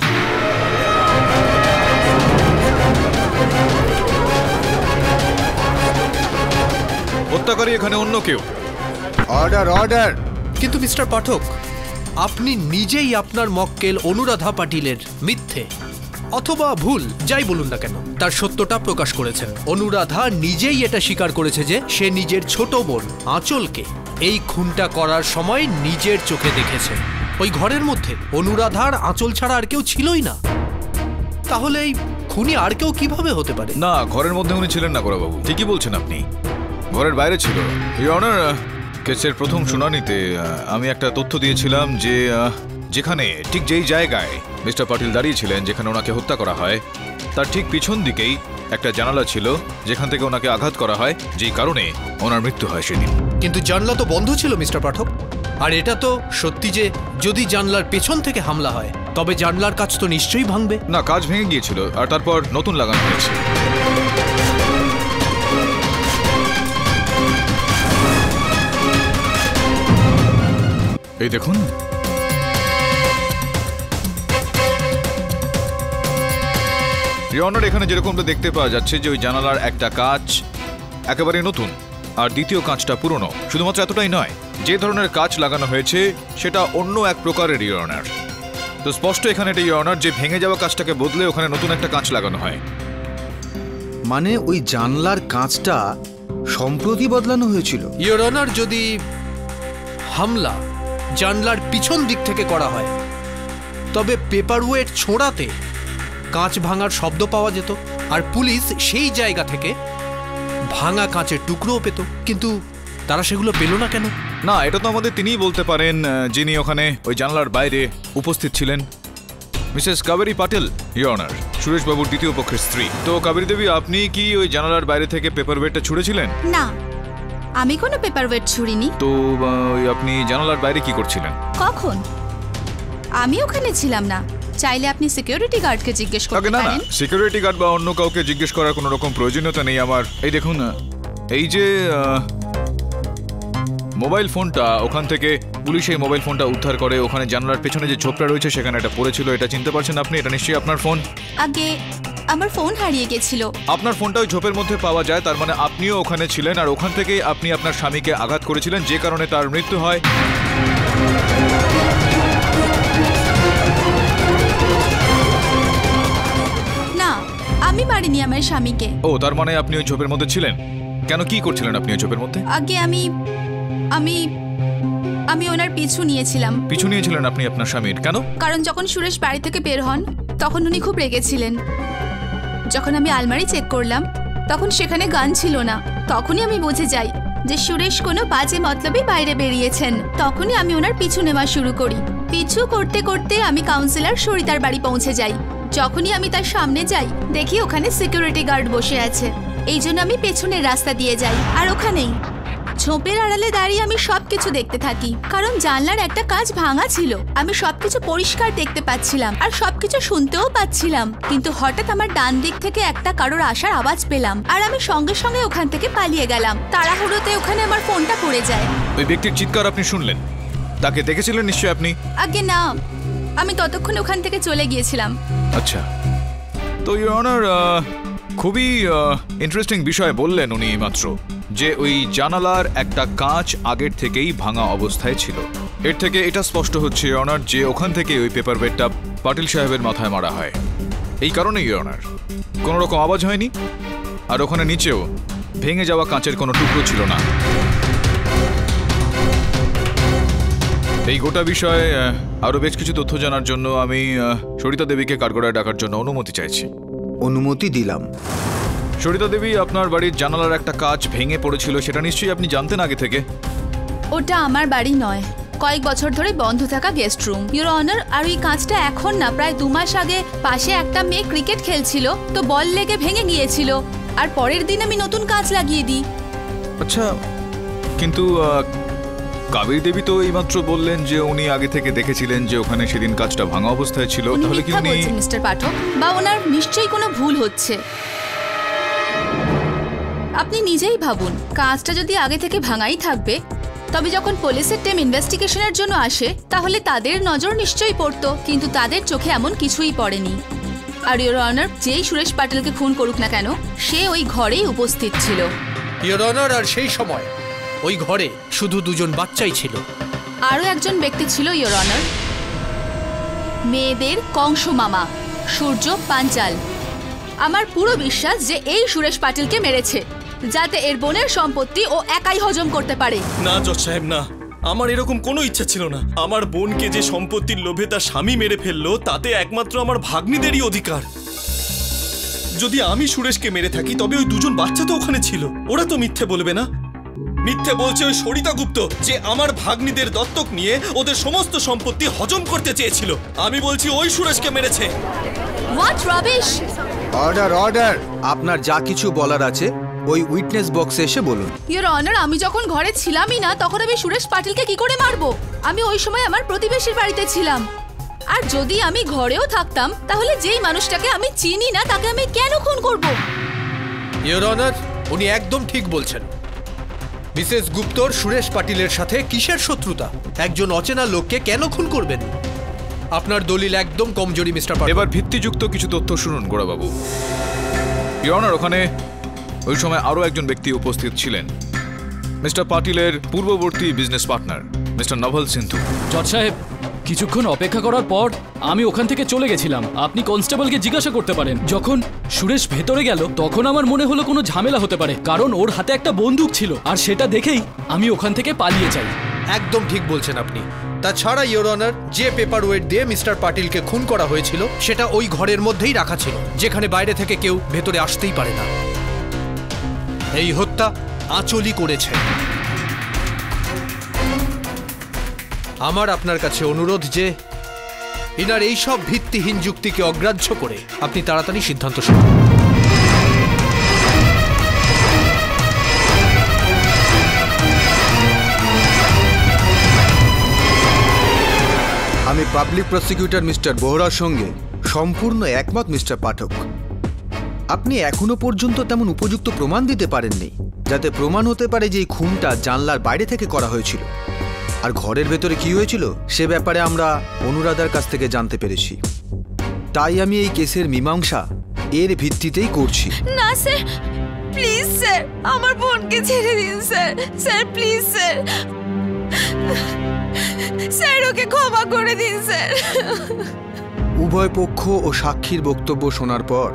হত্যাকারী এখানে অন্য কেউ। Order order. কিন্তু মিস্টার পাঠক, আপনি নিজেই আপনার মক্কেল অনুরাধা পাটিলের মিথ্যে অথবা ভুল যাই বলুন না কেন, তার সত্যটা প্রকাশ করেছেন। অনুরাধা নিজেই এটা স্বীকার করেছে যে সে নিজের ছোট বোন আঁচলকে এই খুনটা করার সময় নিজের চোখে দেখেছে। ওই ঘরের মধ্যে অনুরাধার আঁচল ছাড়া আর কেউ ছিলই না। তাহলে এই খুনি আর কেউ কিভাবে হতে পারে? না, ঘরের মধ্যে উনি ছিলেন না গোরাবাবু, ঠিকই বলছেন আপনি, ঘরের বাইরে ছিল। ইওর অনার, কেসের প্রথম শুনানিতে আমি একটা তথ্য দিয়েছিলাম যে যেখানে ঠিক যেই জায়গায় মিস্টার পাটিল দাঁড়িয়েছিলেন, যেখানে ওনাকে হত্যা করা হয়, তার ঠিক পিছন দিকেই একটা জানালা ছিল যেখান থেকে ওনাকে আঘাত করা হয়, যেই কারণে ওনার মৃত্যু হয় সেদিন। কিন্তু জানলা তো বন্ধ ছিল মিস্টার পাঠক। আর এটা তো সত্যি যে যদি জানলার পেছন থেকে হামলা হয় তবে জানলার কাজ তো নিশ্চয়ই ভাঙবে। না, কাজ ভেঙে গিয়েছিল আর তারপর নতুন লাগানো হয়েছে। এই দেখুন, ইওর অনার, এখানে যেরকমটা দেখতে পাওয়া যাচ্ছে যে ওই জানালার একটা কাঁচ একেবারে নতুন আর দ্বিতীয় কাঁচটা পুরনো। শুধুমাত্র এতটাই নয়, যে ধরনের কাঁচ লাগানো হয়েছে সেটা অন্য এক প্রকারের ইওর অনার। তো স্পষ্ট এখানে এটা ইওর অনার যে ভেঙে যাওয়া কাঁচটাকে বদলে ওখানে নতুন একটা কাঁচ লাগানো হয়। মানে ওই জানলার কাঁচটা সম্প্রতি বদলানো হয়েছিল। ইওর অনার, যদি হামলা জানলার পিছন দিক থেকে করা হয় তবে পেপার ওয়েট ছোঁড়াতে কাঁচ ভাঙার শব্দ পাওয়া যেত, আর পুলিশ সেই জায়গা থেকে ভাঙা কাঁচের টুকরোও পেত। কিন্তু তারা সেগুলো পেল না কেন? না, এটা তো আমাদের তিনিই বলতে পারেন, যিনি ওখানে ওই জানলার বাইরে উপস্থিত ছিলেন। Mrs Kaberi Patil, your honour, সুরেশবাবুর দ্বিতীয় পক্ষের স্ত্রী। তো কাবেরী দেবী, আপনি কি ওই জানালার বাইরে থেকে পেপার ওয়েটটা ছুঁড়েছিলেন? না, আমি কোনো পেপার ওয়েট ছুঁড়িনি। তো আপনি জানালার বাইরে কি করছিলেন? কখন? আমি ওখানে ছিলাম না। চাইলে আপনি সিকিউরিটি গার্ডকে জিজ্ঞেস করতে না, পারেন। সিকিউরিটি গার্ড বা অন্য কাউকে জিজ্ঞেস করার কোনো রকম প্রয়োজনীয়তা নেই আমার। এই দেখুন, এই যে মোবাইল ফোনটা, ওখান থেকে পুলিশ এই মোবাইল ফোনটা উদ্ধার করে। ওখানে জানালার পেছনে যে ঝোপটা রয়েছে সেখানে এটা পড়েছিল। এটা চিনতে পারছেন আপনি? এটা নিশ্চয়ই আপনার ফোন। আগে আমার ফোন হারিয়ে গেছিল। আপনার ফোনটা ওই ঝোপের মধ্যে পাওয়া যায়, তার মানে আপনিও ওখানে ছিলেন, আর ওখান থেকেই আপনি আপনার স্বামীকে আঘাত করেছিলেন, যে কারণে তার মৃত্যু হয়। না, আমি মারিনি আমার স্বামীকে। ও, তার মানে আপনি ওই ঝোপের মধ্যে ছিলেন। কেন, কি করছিলেন আপনি ওই ঝোপের মধ্যে? আগে আমি আমি আমি ওনার পিছু নিয়েছিলাম। পিছু নিয়েছিলেন আপনি আপনার স্বামীর? কেন? কারণ যখন সুরেশ বাড়ি থেকে বের হন তখন উনি খুব রেগেছিলেন। যখন আমি আলমারি চেক করলাম তখন সেখানে গান ছিল না। তখনই আমি বুঝে যাই যে সুরেশ কোনো বাজে মতলবে বাইরে বেরিয়েছেন। তখনই আমি ওনার পিছু নেওয়া শুরু করি। পিছু করতে করতে আমি কাউন্সিলর সরিতার বাড়ি পৌঁছে যাই। যখনই আমি তার সামনে যাই দেখি ওখানে সিকিউরিটি গার্ড বসে আছে। এই জন্য আমি পেছনের রাস্তা দিয়ে যাই, আর ওখানেই ঝোপের আড়ালে দাঁড়িয়ে আমি সবকিছু দেখতে থাকি। কারণ জানলার একটা কাঁচ ভাঙা ছিল। আমি সবকিছু পরিষ্কার দেখতে পাচ্ছিলাম আর সবকিছু শুনতেও পাচ্ছিলাম। কিন্তু হঠাৎ আমার ডান দিক থেকে একটা কারোর আসার আওয়াজ পেলাম, আর আমি সঙ্গে সঙ্গে ওখান থেকে পালিয়ে গেলাম। তাড়াহুড়োতে ওখানে আমার ফোনটা পড়ে যায়। ওই ব্যক্তির চিৎকার আপনি শুনলেন? তাকে দেখেছিলেন নিশ্চয়ই আপনি? আগে না, আমি ততক্ষণ ওখান থেকে চলে গিয়েছিলাম। আচ্ছা, তো ইওর অনার, খুবই ইন্টারেস্টিং বিষয় বললেন উনি মাত্র, যে ওই জানালার একটা কাঁচ আগের থেকেই ভাঙা অবস্থায় ছিল। এর থেকে এটা স্পষ্ট হচ্ছে অনার যে ওখান থেকে ওই পেপার ওয়েটটা পাটিল সাহেবের মাথায় মারা হয়। এই কারণেই অনার কোনো রকম আওয়াজ হয়নি, আর ওখানে নিচেও ভেঙে যাওয়া কাঁচের কোনো টুকরো ছিল না। এই গোটা বিষয়ে আরো বেশ কিছু তথ্য জানার জন্য আমি সরিতা দেবীকে কাঠগড়ায় ডাকার জন্য অনুমতি চাইছি। অনুমতি দিলাম। সরিতা দেবী, আপনার বাড়ির জানালার একটা কাঁচ ভেঙে পড়েছিল, সেটা নিশ্চয়ই আপনি জানতেন আগে থেকে। ওটা আমার বাড়ি নয়, কয়েক বছর ধরে বন্ধ থাকা গেস্ট রুম, ইওর অনার। আর ওই কাঁচটা এখন না, প্রায় 2 মাস আগে পাশে একটা মেয়ে ক্রিকেট খেলছিল, তো বল লেগে ভেঙে গিয়েছিল, আর পরের দিন আমি নতুন কাঁচ লাগিয়ে দিই। আচ্ছা, কিন্তু কাবেরী দেবী তো এইমাত্র বললেন যে উনি আগে থেকে দেখেছিলেন যে ওখানে সেদিন কাঁচটা ভাঙা অবস্থায় ছিল। তাহলে কি উনি মিস্টার পাঠক, বা ওনার নিশ্চয়ই কোনো ভুল হচ্ছে। আপনি নিজেই ভাবুন, কাঁচটা যদি আগে থেকে ভাঙাই থাকবে, তবে যখন পুলিশের টিম ইনভেস্টিগেশনের জন্য আসে তাহলে তাদের নজর নিশ্চয়ই পড়তো, কিন্তু তাদের চোখে এমন কিছুই পড়েনি। আর ইওর অনার, যেই সুরেশ পাটিলকে খুন করুক না কেন, সে ওই ঘরেই উপস্থিত ছিল। ইওর অনার, আর সেই সময় ওই ঘরে শুধু 2জন বাচ্চাই ছিল। আরও একজন ব্যক্তি ছিল ইওর অনার, মেয়েদের কংস মামা সূর্য পাঞ্চাল। আমার পুরো বিশ্বাস যে এই সুরেশ পাটিলকে মেরেছে, যাতে এর বোনের সম্পত্তি ও একাই হজম করতে পারে। না জজ সাহেব, না, আমার এরকম কোনো ইচ্ছা ছিল না। আমার বোনকে যে সম্পত্তির লোভে তার স্বামী মেরে ফেললো, তাতে একমাত্র আমার ভাগ্নিদেরই অধিকার। যদি আমি সুরেশকে মেরে থাকি, তবে ওই 2জন বাচ্চা তো ওখানে ছিল, ওরা তো মিথ্যে বলবে না। মিথ্যে বলছে ওই সরিতা গুপ্ত, যে আমার ভাগ্নিদের দত্তক নিয়ে ওদের সমস্ত সম্পত্তি হজম করতে চেয়েছিল। আমি বলছি ওই সুরেশকে মেরেছে। What rubbish! Order, order! আপনার যা কিছু বলার আছে ওই উইটনেস বক্সে এসে বলুন। ইওর অনার, আমি যখন ঘরে ছিলামই না, তখন আমি সুরেশ পাটিলকে কি করে মারবো? আমি ওই সময় আমার প্রতিবেশীর বাড়িতে ছিলাম। আর যদি আমি ঘরেও থাকতাম, তাহলে যেই মানুষটাকে আমি চিনি না, তাকে আমি কেন খুন করব? ইওর অনার, উনি একদম ঠিক বলছেন। মিসেস গুপ্তর সুরেশ পাটিলের সাথে কিসের শত্রুতা? একজন অচেনা লোককে কেন খুন করবেন? আপনার দলিল একদম কমজোরি মিস্টার পাটিল। এবার ভিত্তিযুক্ত কিছু তথ্য শুনুন গোড়াবাবু। ইওর অনার, ওখানে ওই সময় আরও একজন ব্যক্তি উপস্থিত ছিলেন, মিস্টার পাটিলের পূর্ববর্তী বিজনেস পার্টনার মিস্টার নভল সিন্ধু। জজ সাহেব, কিছুক্ষণ অপেক্ষা করার পর আমি ওখান থেকে চলে গেছিলাম। আপনি কনস্টেবলকে জিজ্ঞাসা করতে পারেন। যখন সুরেশ ভেতরে গেল, তখন আমার মনে হলো কোনো ঝামেলা হতে পারে, কারণ ওর হাতে একটা বন্দুক ছিল, আর সেটা দেখেই আমি ওখান থেকে পালিয়ে যাই। একদম ঠিক বলছেন আপনি। তাছাড়া ইওর অনার, যে পেপার ওয়েট দিয়ে মিস্টার পাটিলকে খুন করা হয়েছিল, সেটা ওই ঘরের মধ্যেই রাখা ছিল, যেখানে বাইরে থেকে কেউ ভেতরে আসতেই পারে না। এই হত্যা আঁচলই করেছে। আমার আপনার কাছে অনুরোধ যে ইনার এই সব ভিত্তিহীন যুক্তিকে অগ্রাহ্য করে আপনি তাড়াতাড়ি সিদ্ধান্ত শুনুন। আমি পাবলিক প্রসিকিউটর মিস্টার বোহরার সঙ্গে সম্পূর্ণ একমত মিস্টার পাঠক। আপনি এখনো পর্যন্ত তেমন উপযুক্ত প্রমাণ দিতে পারেননি, যাতে প্রমাণ হতে পারে যে এই খুনটা জানলার বাইরে থেকে করা হয়েছিল। আর ঘরের ভেতরে কি হয়েছিল সে ব্যাপারে আমরা অনুরাধার কাছ থেকে জানতে পেরেছি। তাই আমি এই কেসের মীমাংসা এর ভিত্তিতেই করছি। না স্যার, প্লিজ স্যার, আমার বোনকে ছেড়ে দিন sir. Sir please sir, sir okay ক্ষমা করে দিন স্যার। উভয় পক্ষ ও সাক্ষীর বক্তব্য শোনার পর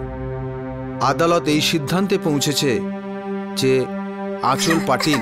আদালত এই সিদ্ধান্তে পৌঁছেছে যে আঁচল পাটিল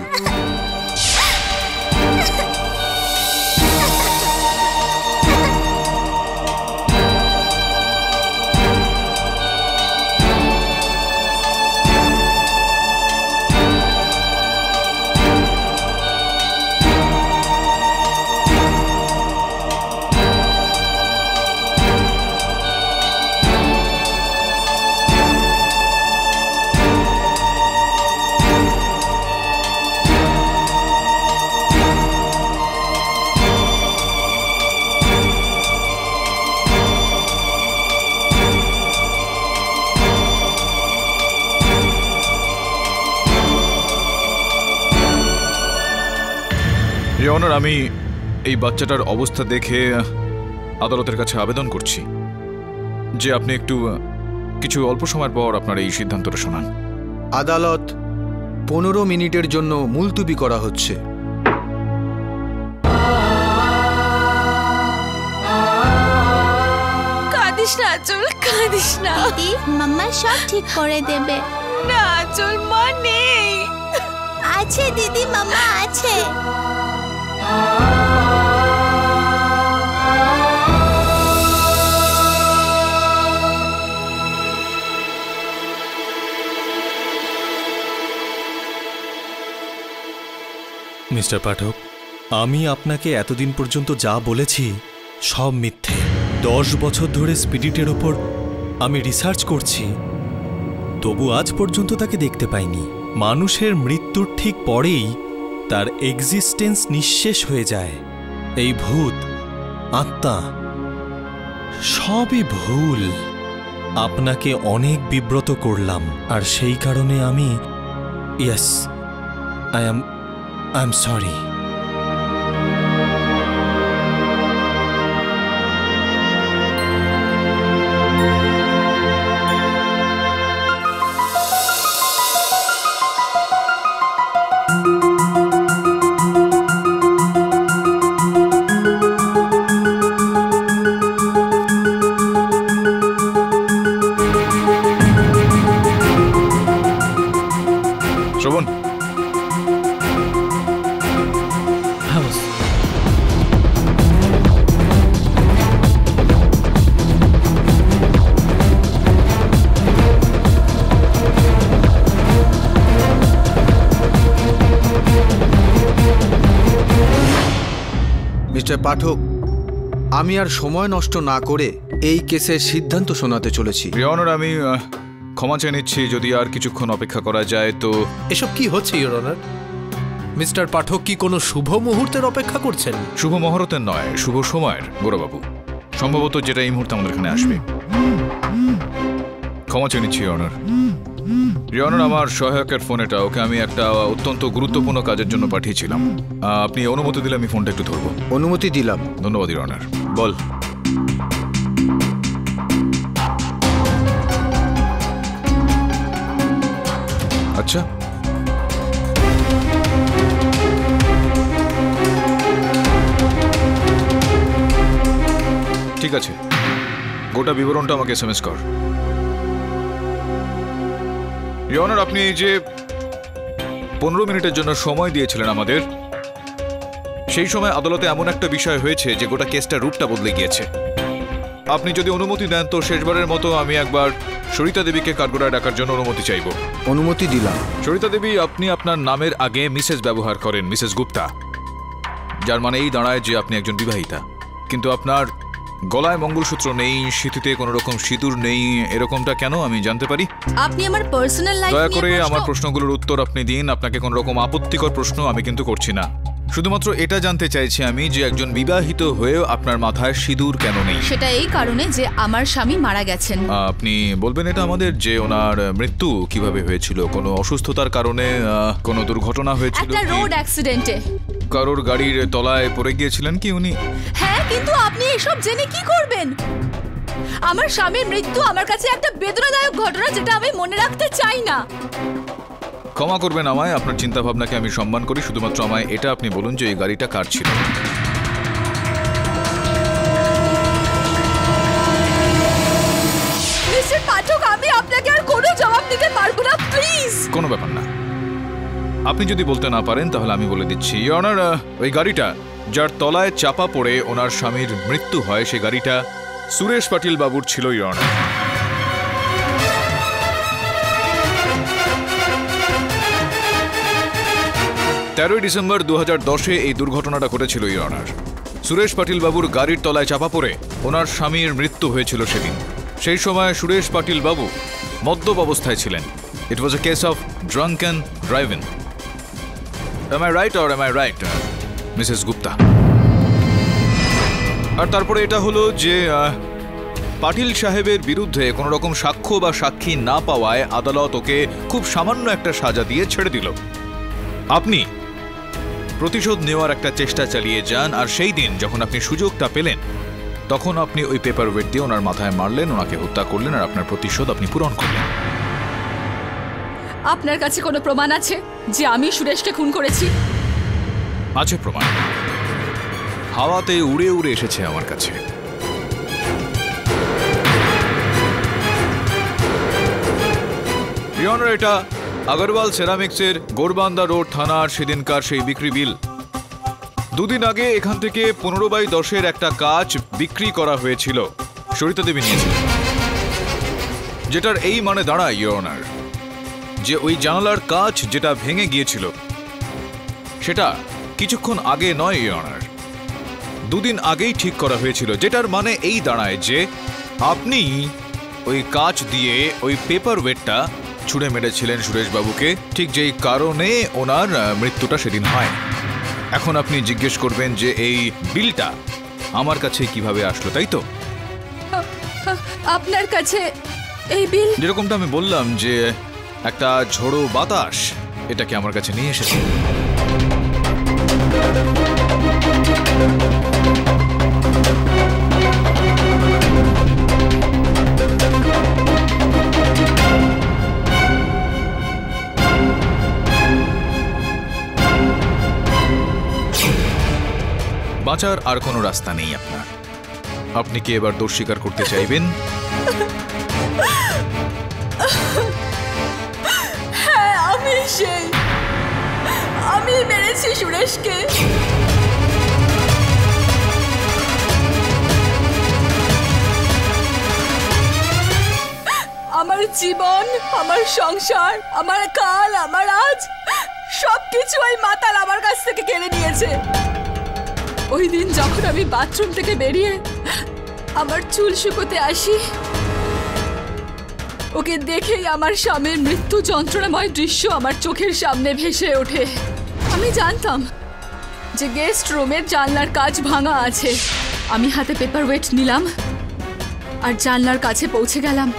অনার, আমি এই বাচ্চাটার অবস্থা দেখে আদালতের কাছে আবেদন করছি যে আপনি একটু কিছু অল্প সময়ের পর আপনার এই সিদ্ধান্তটা শোনান। আদালত 15 মিনিটের জন্য মুলতুবি করা হচ্ছে। কাঁদিস না আঁচল, কাঁদিস না। দিদি মাম্মা সব ঠিক করে দেবে। না আঁচল, মা নেই। আছে দিদি, মাম্মা আছে। মিস্টার পাঠক, আমি আপনাকে এতদিন পর্যন্ত যা বলেছি সব মিথ্যে। 10 বছর ধরে স্পিরিটের ওপর আমি রিসার্চ করছি, তবু আজ পর্যন্ত তাকে দেখতে পাইনি। মানুষের মৃত্যুর ঠিক পরেই তার এক্সিস্টেন্স নিঃশেষ হয়ে যায়। এই ভূত, আত্মা সবই ভুল। আপনাকে অনেক বিব্রত করলাম, আর সেই কারণে আমি আই এম সরি। শ্রবণ, মিস্টার পাঠক, আমি আর সময় নষ্ট না করে এই কেসের সিদ্ধান্ত শোনাতে চলেছি। ইওর অনার, আমি ক্ষমা চেয়ে নিচ্ছি যদি আর কিছুক্ষণ অপেক্ষা করা যায় তো। এসব কি হচ্ছে ইওর অনার? মিস্টার পাঠক কি কোনো শুভ মুহূর্তের অপেক্ষা করছেন? শুভ মুহূর্তের নয়, শুভ সময়ের গৌরবাবু। সম্ভবত যেটা এই মুহূর্তে আমাদের এখানে আসবে। ক্ষমা চেয়ে নিচ্ছি ইওর অনার। ইওর অনার, আমার সহায়কের ফোন এটা, ওকে আমি একটা অত্যন্ত গুরুত্বপূর্ণ কাজের জন্য পাঠিয়েছিলাম। আপনি অনুমতি দিলে আমি ফোনটা একটু ধরবো। অনুমতি দিলাম। ধন্যবাদ ইওর অনার। বল। আচ্ছা, ঠিক আছে, গোটা বিবরণটা আমাকে এসএমএস কর। ইওর অনার, আপনি এই যে 15 মিনিটের জন্য সময় দিয়েছিলেন আমাদের, সেই সময় আদালতে এমন একটা বিষয় হয়েছে যে গোটা কেসটার রূপটা বদলে গিয়েছে। আপনি যদি অনুমতি দেন তো শেষবারের মতো আমি একবার সরিতা দেবীকে কাঠগড়ায় ডাকার জন্য অনুমতি চাইব। অনুমতি দিলাম। সরিতা দেবী, আপনি আপনার নামের আগে মিসেস ব্যবহার করেন, মিসেস গুপ্তা, যার মানে এই দাঁড়ায় যে আপনি একজন বিবাহিতা। কিন্তু আপনার গলায় মঙ্গলসূত্র নেই, সিঁথিতে কোনো রকম সিঁদুর নেই, এরকমটা কেন আমি জানতে পারি? আপনি আমার পার্সোনাল লাইফ দয়া করে আমার প্রশ্নগুলোর উত্তর আপনি দিন। আপনাকে কোনো রকম আপত্তিকর প্রশ্ন আমি কিন্তু করছি না। শুধুমাত্র এটা জানতে চাইছি আমি যে একজন বিবাহিত হয়েও আপনার মাথায় সিঁদুর কেন নেই? সেটা এই কারণে যে আমার স্বামী মারা গেছেন। আপনি বলবেন এটা আমাদের যে ওনার মৃত্যু কিভাবে হয়েছিল? কোনো অসুস্থতার কারণে, কোনো দুর্ঘটনা হয়েছিল? একটা রোড অ্যাক্সিডেন্টে। কারোর গাড়ির তলায় পড়ে গিয়েছিলেন কি উনি? হ্যাঁ, কিন্তু আপনি এসব জেনে কি করবেন? আমার স্বামীর মৃত্যু আমার কাছে একটা বেদনাদায়ক ঘটনা, যেটা আমি মনে রাখতে চাই না। ক্ষমা করবেন আমায়, আপনার চিন্তা ভাবনাকে আমি সম্মান করি। শুধুমাত্র আমায় এটা আপনি বলুন যে এই গাড়িটা কার ছিল? মিস্টার পাঠক, আমি আপনাকে আর কোনো জবাব দিতে পারবো না, প্লিজ। কোনো ব্যাপার না, আপনি যদি বলতে না পারেন তাহলে আমি বলে দিচ্ছি। ইওর অনার, ওই গাড়িটা যার তলায় চাপা পড়ে ওনার স্বামীর মৃত্যু হয়, সেই গাড়িটা সুরেশ পাটিল বাবুর ছিল। ইওর অনার, 13 ডিসেম্বর 2010-এ এই দুর্ঘটনাটা ঘটেছিল। ইওর অনার, সুরেশ পাটিল বাবুর গাড়ির তলায় চাপা পড়ে ওনার স্বামীর মৃত্যু হয়েছিল সেদিন। সেই সময় সুরেশ পাটিল বাবু মদ্যপ অবস্থায় ছিলেন। It was a case of drunken driving. Am I right or am I right, Mrs Gupta? আর তারপরে এটা হলো যে পাটিল সাহেবের বিরুদ্ধে কোনো রকম সাক্ষ্য বা সাক্ষী না পাওয়ায় আদালত ওকে খুব সামান্য একটা সাজা দিয়ে ছেড়ে দিল। আপনি প্রতিশোধ নেওয়ার একটা চেষ্টা চালিয়ে যান, আর সেই দিন যখন আপনি সুযোগটা পেলেন তখন আপনি ওই পেপার ওয়েট দিয়ে ওনার মাথায় মারলেন, ওনাকে হত্যা করলেন, আর আপনার প্রতিশোধ আপনি পূরণ করলেন। আপনার কাছে কোনো প্রমাণ আছে যে আমি সুরেশকে খুন করেছি? আছে প্রমাণ, হাওয়াতে উড়ে উড়ে এসেছে আমার কাছে। এটা আগরওয়াল সেরামিক্সের গোরবান্দা রোড থানার সেদিনকার সেই বিক্রি বিল। দুদিন আগে এখান থেকে 15/10 একটা কাঁচ বিক্রি করা হয়েছিল, সরিতা দেবী নিয়েছিল। যেটার এই মানে দাঁড়ায় ইওর অনার যে ওই জানালার কাঁচ যেটা ভেঙে গিয়েছিল সেটা কিছুক্ষণ আগে নয় ইওর অনার, দুদিন আগেই ঠিক করা হয়েছিল। যেটার মানে এই দাঁড়ায় যে আপনি ওই কাঁচ দিয়ে ওই পেপার ওয়েটটা ছুঁড়ে মেরেছিলেন সুরেশবাবুকে, ঠিক যেই কারণে ওনার মৃত্যুটা সেদিন হয়। এখন আপনি জিজ্ঞেস করবেন যে এই বিলটা আমার কাছে কিভাবে আসলো, তাই তো? আপনার কাছে এই বিল? যেরকমটা আমি বললাম যে একটা ঝোড়ো বাতাস এটাকে আমার কাছে নিয়ে এসেছে। বাঁচার আর কোনো রাস্তা নেই আপনার। আপনি কি এবার দোষ স্বীকার করতে চাইবেন? হ্যাঁ, আমি মেরেছি সুরেশকে। আমার জীবন, আমার সংসার, আমার কাল, আমার আজ সবকিছু ওই মাতাল আমার কাছ থেকে কেড়ে নিয়েছে। ওই দিন যখন আমি বাথরুম থেকে বেরিয়ে আমার চুল শুকোতে আসি, ওকে দেখেই আমার স্বামীর মৃত্যু যন্ত্রণাময় দৃশ্য আমার চোখের সামনে ভেসে ওঠে। আমি জানতাম যে গেস্ট রুমের জানলার কাঁচ ভাঙা আছে। আমি হাতে পেপার ওয়েট নিলাম আর জানলার কাছে পৌঁছে গেলাম।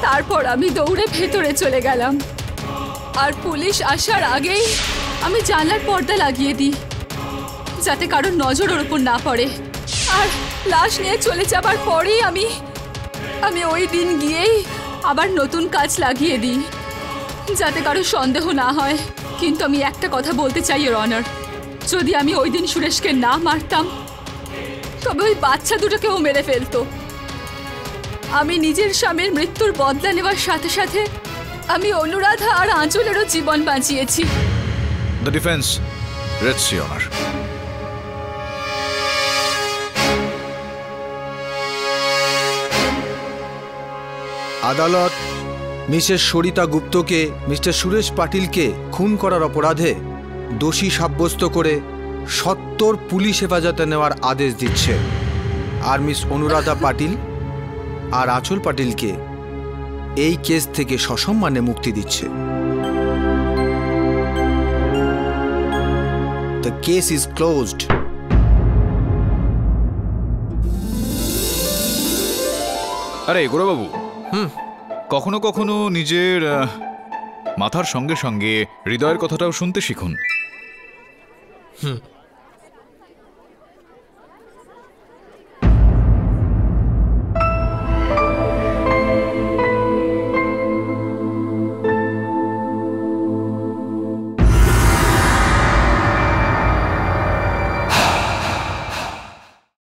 তারপর আমি দৌড়ে ভেতরে চলে গেলাম, আর পুলিশ আসার আগেই আমি জানলার পর্দা লাগিয়ে দিই যাতে কারোর নজর ওর উপর না পড়ে। আর লাশ নিয়ে চলে যাবার পরেই আমি ওই দিন গিয়েই আবার নতুন কাঁচ লাগিয়ে দিই যাতে কারো সন্দেহ না হয়। কিন্তু আমি একটা কথা বলতে চাই ইওর অনার, যদি আমি ওই দিন সুরেশকে না মারতাম তবে ওই বাচ্চা দুটোকেও মেরে ফেলতো। আমি নিজের স্বামীর মৃত্যুর বদলা নেওয়ার সাথে সাথে আমি অনুরাধা আর আঁচলেরও জীবন বাঁচিয়েছি। The defence rests your honour. আদালত মিসেস সরিতা গুপ্তকে মিস্টার সুরেশ পাটিলকে খুন করার অপরাধে দোষী সাব্যস্ত করে ৭০ পুলিশ হেফাজতে নেওয়ার আদেশ দিচ্ছে, আর মিস অনুরাধা পাটিল আর আঁচল পাটিলকে এই কেস থেকে সসম্মানে মুক্তি দিচ্ছে। The case is closed. আরে গৌরবাবু, কখনো কখনো নিজের মাথার সঙ্গে সঙ্গে হৃদয়ের কথাটাও শুনতে শিখুন।